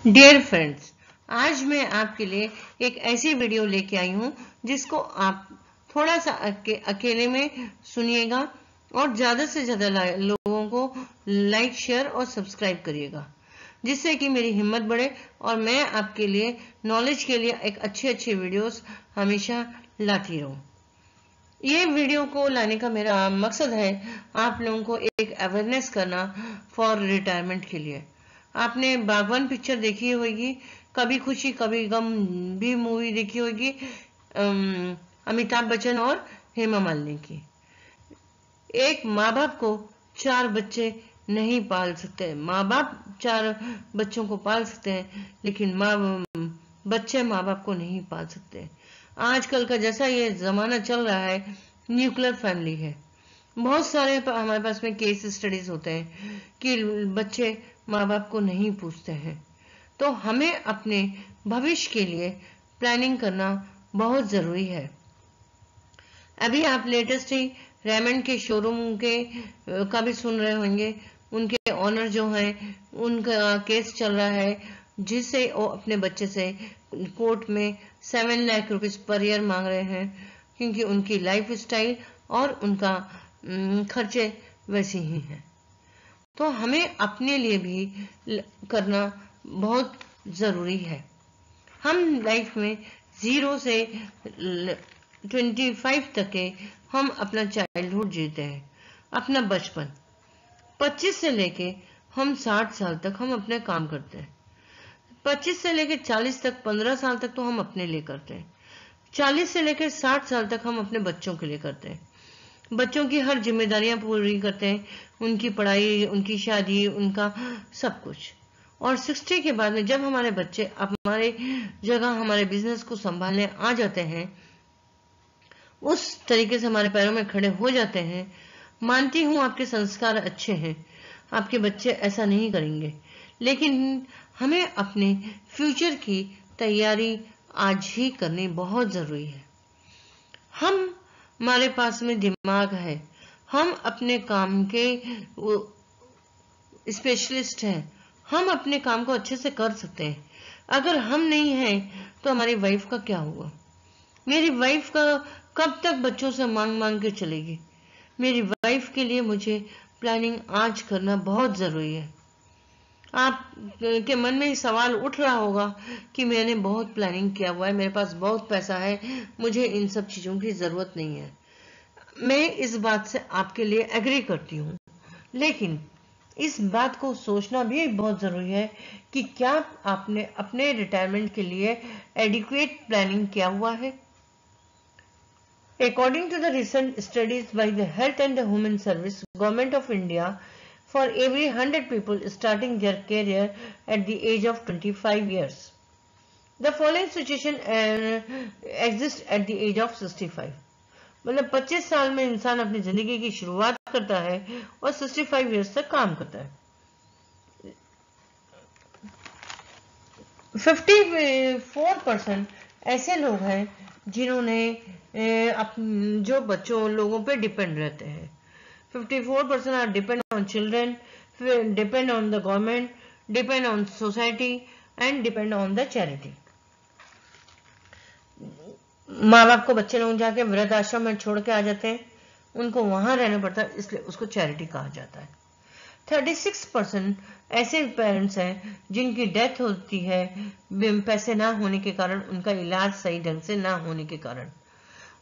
Dear friends, आज मैं आपके लिए एक ऐसी वीडियो लेके आई हूँ जिसको आप थोड़ा सा अकेले में सुनिएगा और ज्यादा से ज्यादा लोगों को लाइक, शेयर और सब्सक्राइब करिएगा, जिससे कि मेरी हिम्मत बढ़े और मैं आपके लिए नॉलेज के लिए एक अच्छे वीडियोस हमेशा लाती रहूं। ये वीडियो को लाने का मेरा मकसद है आप लोगों को एक अवेयरनेस करना फॉर रिटायरमेंट के लिए। आपने बागवान पिक्चर देखी होगी, कभी खुशी कभी गम भी मूवी देखी होगी, अमिताभ बच्चन और हेमा मालिनी की। एक माँ बाप को 4 बच्चे नहीं पाल सकते। माँ बाप 4 बच्चों को पाल सकते हैं, लेकिन बच्चे माँ बाप को नहीं पाल सकते। आजकल का जैसा ये जमाना चल रहा है, न्यूक्लियर फैमिली है। बहुत सारे हमारे पास में केस स्टडीज होते हैं कि बच्चे माँ बाप को नहीं पूछते हैं। तो हमें अपने भविष्य के लिए प्लानिंग करना बहुत जरूरी है। अभी आप लेटेस्ट ही रेमंड के शोरूम के का भी सुन रहे होंगे। उनके ऑनर जो हैं, उनका केस चल रहा है, जिससे वो अपने बच्चे से कोर्ट में 7 लाख रुपीस पर ईयर मांग रहे हैं, क्योंकि उनकी लाइफ स्टाइल और उनका खर्चे वैसे ही हैं। तो हमें अपने लिए भी करना बहुत जरूरी है। हम लाइफ में 0 से 25 तक के हम अपना चाइल्डहुड जीते हैं, अपना बचपन। 25 से लेके हम 60 साल तक हम अपने काम करते हैं। 25 से लेके 40 तक 15 साल तक तो हम अपने लिए करते हैं। 40 से लेकर 60 साल तक हम अपने बच्चों के लिए करते हैं। बच्चों की हर जिम्मेदारियां पूरी करते हैं, उनकी पढ़ाई, उनकी शादी, उनका सब कुछ। और 60 के बाद में जब हमारे बच्चे हमारे जगह हमारे बिजनेस को संभालने आ जाते हैं, उस तरीके से हमारे पैरों में खड़े हो जाते हैं, मानती हूं आपके संस्कार अच्छे हैं, आपके बच्चे ऐसा नहीं करेंगे, लेकिन हमें अपने फ्यूचर की तैयारी आज ही करनी बहुत जरूरी है। हमारे पास में दिमाग है, हम अपने काम के स्पेशलिस्ट हैं, हम अपने काम को अच्छे से कर सकते हैं। अगर हम नहीं हैं तो हमारी वाइफ का क्या होगा? मेरी वाइफ का कब तक बच्चों से मांग मांग के चलेगी? मेरी वाइफ के लिए मुझे प्लानिंग आज करना बहुत जरूरी है। आप के मन में सवाल उठ रहा होगा कि मैंने बहुत प्लानिंग किया हुआ है, मेरे पास बहुत पैसा है, मुझे इन सब चीजों की जरूरत नहीं है। मैं इस बात से आपके लिए एग्री करती हूँ, लेकिन इस बात को सोचना भी बहुत जरूरी है कि क्या आपने अपने रिटायरमेंट के लिए एडिक्वेट प्लानिंग किया हुआ है। According to the recent studies by the Health and Human Service, Government of India, for every 100 people starting their career at the age of 25 years, the following situation exists at the age of 65. मतलब 25 साल में इंसान अपनी जिंदगी की शुरुआत करता है और 65 इयर्स तक काम करता है। 54% ऐसे लोग हैं जिन्होंने जो बच्चों लोगों पे डिपेंड रहते हैं। 54% are depend on children, depend on the government, depend on society and depend on the charity. माँ बाप को बच्चे लोग जाके वृद्ध आश्रम में छोड़ के आ जाते हैं, उनको वहां रहना पड़ता है, इसलिए उसको चैरिटी कहा जाता है। 36% ऐसे पेरेंट्स हैं जिनकी डेथ होती है पैसे ना होने के कारण, उनका इलाज सही ढंग से ना होने के कारण।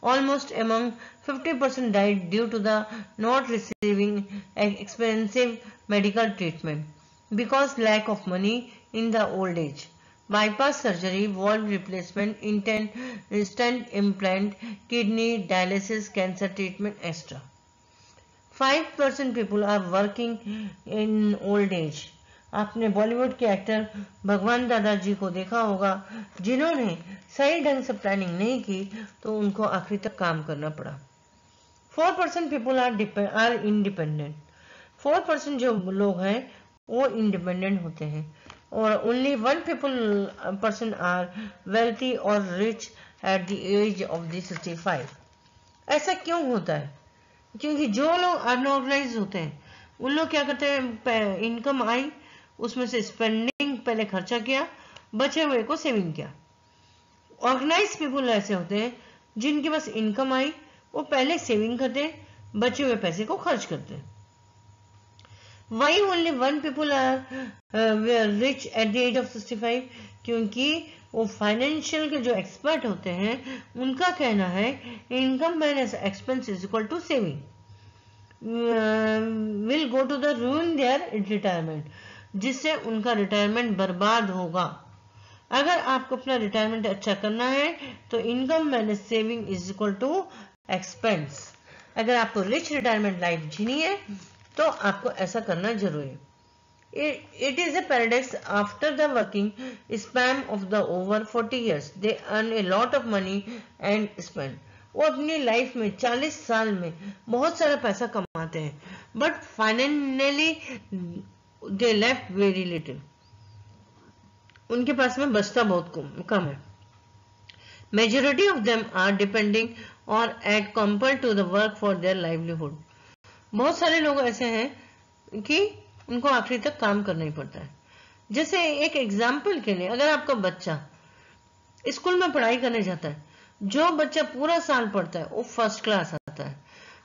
Almost among 50% died due to the not receiving expensive medical treatment because lack of money in the old age. Bypass surgery, valve replacement, stent implant, kidney dialysis, cancer treatment, etc. 5% people are working in old age. आपने बॉलीवुड के actor भगवान दादाजी को देखा होगा, जिन्होंने सही ढंग से प्लानिंग नहीं की तो उनको आखिरी तक काम करना पड़ा। 4% पीपल आर इंडिपेंडेंट। 4% जो लोग हैं वो इंडिपेंडेंट होते हैं, और ओनली 1% आर वेल्थी और rich at the age of the 65। ऐसा क्यों होता है? क्योंकि जो लोग अनऑर्गेनाइज होते हैं, उन लोग क्या करते हैं, इनकम आई, उसमें से स्पेंडिंग पहले खर्चा किया, बचे हुए को सेविंग किया। ऑर्गेनाइज पीपुल ऐसे होते हैं जिनके पास इनकम आई, वो पहले सेविंग करते हैं, बचे हुए पैसे को खर्च करते हैं। Why only one people are rich at the age of 65? क्योंकि वो फाइनेंशियल के जो एक्सपर्ट होते हैं उनका कहना है income minus expense is equal to saving will go to the ruin their retirement, जिससे उनका रिटायरमेंट बर्बाद होगा। अगर आपको अपना रिटायरमेंट अच्छा करना है तो income minus saving is equal to expense. अगर आपको रिच रिटायरमेंट लाइफ जीनी है तो आपको ऐसा करना जरूरी है। It is a paradox. After the working span of the over 40 years, they earn a lot of money and spend. वो अपनी लाइफ में 40 साल में बहुत सारा पैसा कमाते हैं, but finally they left very little. उनके पास में बचता बहुत कम है। Majority of them are depending और at compare to the work for their livelihood. बहुत सारे लोग ऐसे हैं कि उनको आखिरी तक काम करना ही पड़ता है। जैसे एक एग्जाम्पल के लिए, अगर आपका बच्चा स्कूल में पढ़ाई करने जाता है, जो बच्चा पूरा साल पढ़ता है वो फर्स्ट क्लास आता है,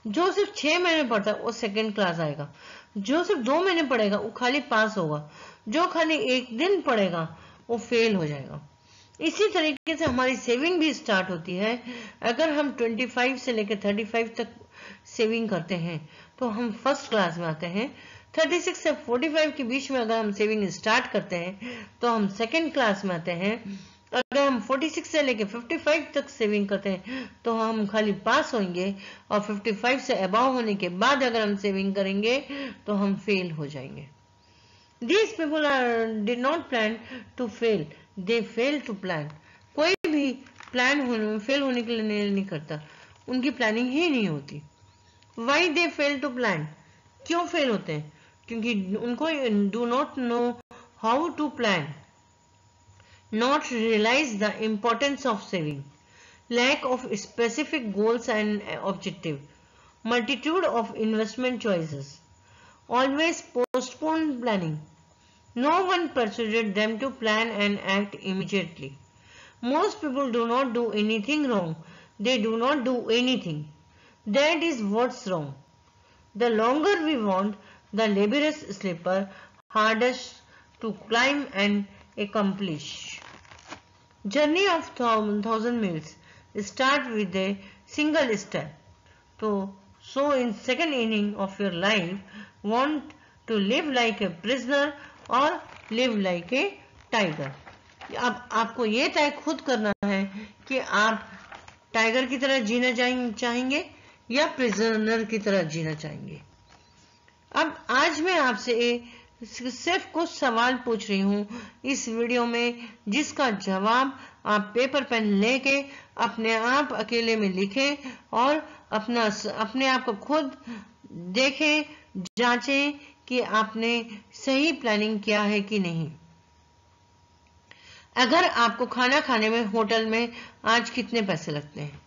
जो सिर्फ 6 महीने पढ़ता है वो सेकंड क्लास आएगा, जो सिर्फ 2 महीने पढ़ेगा वो खाली पास होगा, जो खाली 1 दिन पढ़ेगा वो फेल हो जाएगा। इसी तरीके से हमारी सेविंग भी स्टार्ट होती है। अगर हम 25 से लेकर 35 तक सेविंग करते हैं तो हम फर्स्ट क्लास में आते हैं। 36 से 45 के बीच में अगर हम सेविंग स्टार्ट करते हैं तो हम सेकंड क्लास में आते हैं। अगर हम 46 से लेकर 55 तक सेविंग करते हैं तो हम खाली पास होंगे, और 55 से अबाव होने के बाद अगर हम सेविंग करेंगे तो हम फेल हो जाएंगे। These people did not plan to fail, they fail to plan. कोई भी फेल होने के लिए नहीं करता, उनकी प्लानिंग ही नहीं होती। Why they fail to plan? क्यों फेल होते हैं? क्योंकि उनको do not know how to plan, not realize the importance of saving, lack of specific goals and objective, multitude of investment choices, always postpone planning. No one persuaded them to plan and act immediately. Most people do not do anything wrong. They do not do anything. That is what's wrong. The longer we want, the laborious slipper, hardest to climb and accomplish. Journey of 1,000 miles start with a single step. So in second inning of your life, want to live like a prisoner और live like a tiger. अब आपको ये तय खुद करना है कि आप टाइगर की तरह जीना चाहेंगे या प्रिजनर की तरह जीना चाहेंगे। अब आज मैं आपसे सिर्फ कुछ सवाल पूछ रही हूं इस वीडियो में, जिसका जवाब आप पेपर पेन लेके अपने आप अकेले में लिखें और अपने आप को खुद देखें, जांचें कि आपने सही प्लानिंग किया है कि नहीं। अगर आपको खाना खाने में होटल में आज कितने पैसे लगते हैं?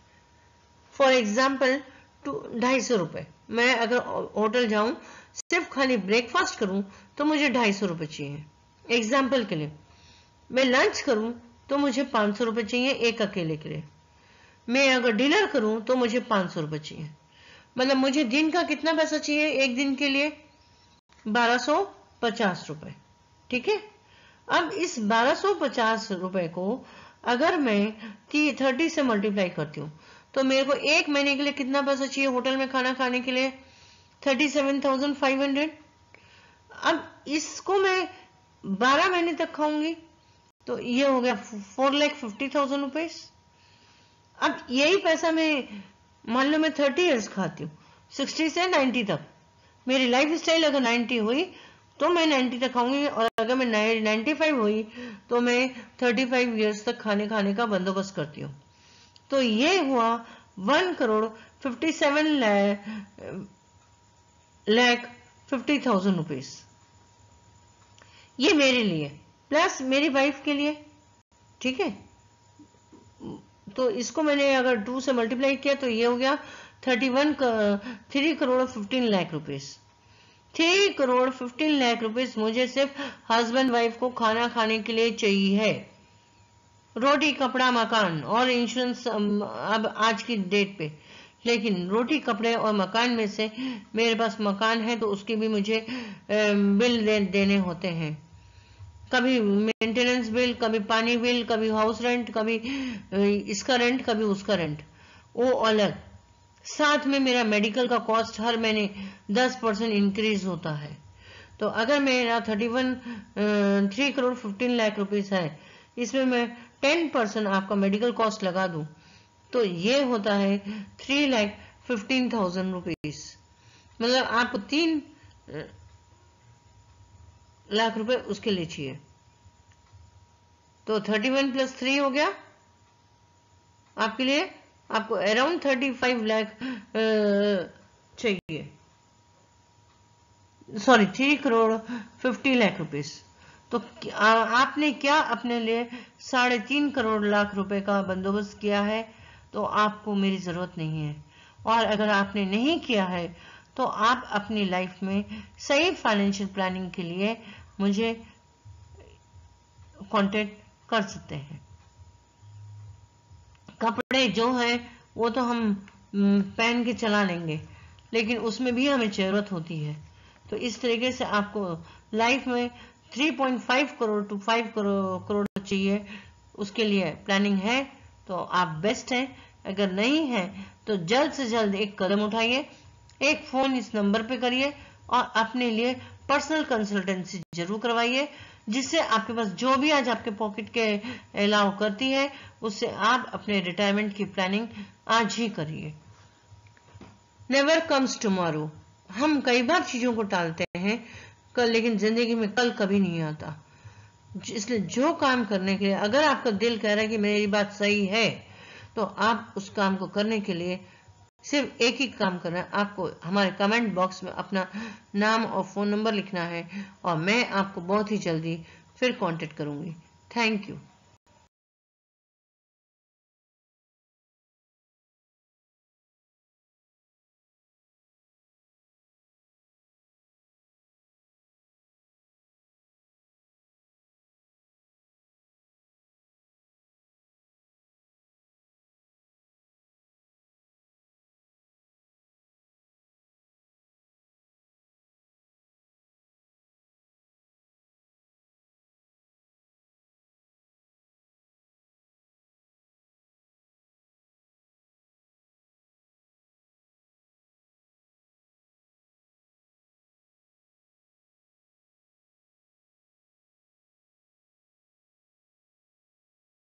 फॉर एग्जाम्पल 250 रुपए। मैं अगर होटल जाऊं सिर्फ खाली ब्रेकफास्ट करूं तो मुझे 250 रुपए चाहिए। एग्जाम्पल के लिए मैं लंच करूं तो मुझे 500 रुपए चाहिए एक अकेले के लिए। मैं अगर डिनर करूं तो मुझे 500 रुपए चाहिए। मतलब मुझे दिन का कितना पैसा चाहिए एक दिन के लिए? 1250 रुपए। ठीक है। अब इस 1250 रुपए को अगर मैं 30 से मल्टीप्लाई करती हूँ तो मेरे को एक महीने के लिए कितना पैसा चाहिए होटल में खाना खाने के लिए? 37,500। अब इसको मैं 12 महीने तक खाऊंगी तो ये हो गया 4,50,000 रुपीज। अब यही पैसा मैं मान लो मैं 30 इयर्स खाती हूँ, 60 से 90 तक। मेरी लाइफ स्टाइल अगर 90 हुई तो मैं 90 तक खाऊंगी, और अगर मैं 95 हुई तो मैं 35 इयर्स तक खाने का बंदोबस्त करती हूँ। तो ये हुआ 1,57,50,000 रुपीज। ये मेरे लिए प्लस मेरी वाइफ के लिए। ठीक है। तो इसको मैंने अगर 2 से मल्टीप्लाई किया तो ये हो गया 3 करोड़ 15 लाख रुपीज। 3 करोड़ 15 लाख रुपए मुझे सिर्फ हस्बैंड वाइफ को खाना खाने के लिए चाहिए है। रोटी कपड़ा मकान और इंश्योरेंस अब आज की डेट पे, लेकिन रोटी कपड़े और मकान में से मेरे पास मकान है तो उसके भी मुझे बिल देने होते हैं। कभी मेंटेनेंस बिल, कभी पानी बिल, कभी हाउस रेंट, कभी इसका रेंट, कभी उसका रेंट, वो अलग। साथ में मेरा मेडिकल का कॉस्ट हर महीने 10% इंक्रीज होता है। तो अगर मेरा 3 करोड़ 15 लाख रुपीस है, इसमें मैं 10% आपका मेडिकल कॉस्ट लगा दूं तो ये होता है 3,15,000 रुपीस। मतलब आपको 3 लाख रुपए उसके लिए चाहिए। तो 31 + 3 हो गया आपके लिए, आपको अराउंड 35 लाख चाहिए, सॉरी 3 करोड़ 50 लाख रुपीस। तो आपने क्या अपने लिए 3.5 करोड़ लाख रुपए का बंदोबस्त किया है? तो आपको मेरी जरूरत नहीं है। और अगर आपने नहीं किया है तो आप अपनी लाइफ में सही फाइनेंशियल प्लानिंग के लिए मुझे कांटेक्ट कर सकते हैं। कपड़े जो है वो तो हम पहन के चला लेंगे, लेकिन उसमें भी हमें जरूरत होती है। तो इस तरीके से आपको लाइफ में 3.5 करोड़ टू 5 करोड़ चाहिए, उसके लिए प्लानिंग है तो आप बेस्ट हैं। अगर नहीं है तो जल्द से जल्द एक कदम उठाइए, एक फोन इस नंबर पे करिए और अपने लिए पर्सनल कंसल्टेंसी जरूर करवाइए, जिससे आपके पास जो भी आज आपके पॉकेट के अलाउ करती है उससे आप अपने रिटायरमेंट की प्लानिंग आज ही करिए। Never comes tomorrow. हम कई बार चीजों को टालते हैं कल, लेकिन जिंदगी में कल कभी नहीं आता। इसलिए जो काम करने के लिए अगर आपका दिल कह रहा है कि मेरी बात सही है, तो आप उस काम को करने के लिए सिर्फ एक ही काम करना है, आपको हमारे कमेंट बॉक्स में अपना नाम और फोन नंबर लिखना है और मैं आपको बहुत ही जल्दी फिर कांटेक्ट करूंगी। Thank you.